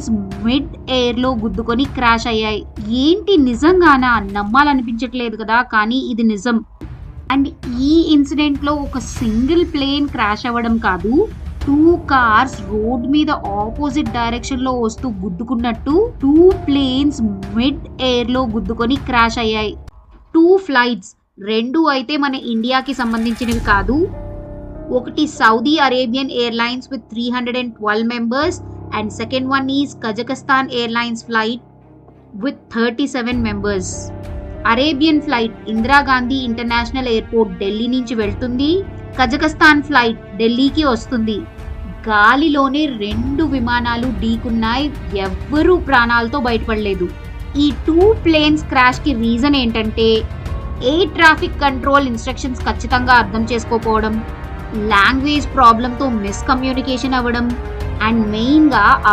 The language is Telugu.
ప్లేన్స్ మిడ్ ఎయిర్ లో గుద్దుకొని క్రాష్ అయ్యాయి. ఏంటి నిజంగానా? నమ్మాలనిపించట్లేదు కదా, కానీ ఇది నిజం. అండ్ ఈ ఇన్సిడెంట్ లో ఒక సింగిల్ ప్లేన్ క్రాష్ అవ్వడం కాదు, 2 కార్స్ రోడ్ మీద ఆపోజిట్ డైరెక్షన్ లో వస్తూ గుద్దుకున్నట్టు 2 ప్లేన్స్ మిడ్ ఎయిర్ లో గుద్దుకొని క్రాష్ అయ్యాయి. 2 ఫ్లైట్స్, 2 అయితే మన ఇండియాకి సంబంధించినవి కాదు. ఒకటి Saudi Arabian airlines with 312 members and second one is Kazakhstan airlines flight with 37 members. Arabian flight Indira Gandhi international airport Delhi నుంచి వెళ్తుంది, కజకస్తాన్ ఫ్లైట్ ఢిల్లీకి వస్తుంది. గాలిలోనే 2 విమానాలు ఢీకున్నాయి, ఎవ్వరూ ప్రాణాలతో బయటపడలేదు. ఈ 2 ప్లేన్స్ క్రాష్ కి రీజన్ ఏంటంటే ఎయిర్ ట్రాఫిక్ కంట్రోల్ ఇన్స్ట్రక్షన్స్ ఖచ్చితంగా అర్థం చేసుకోకపోవడం, లాంగ్వేజ్ ప్రాబ్లంతో మిస్కమ్యూనికేషన్ అవ్వడం, అండ్ మెయిన్గా ఆ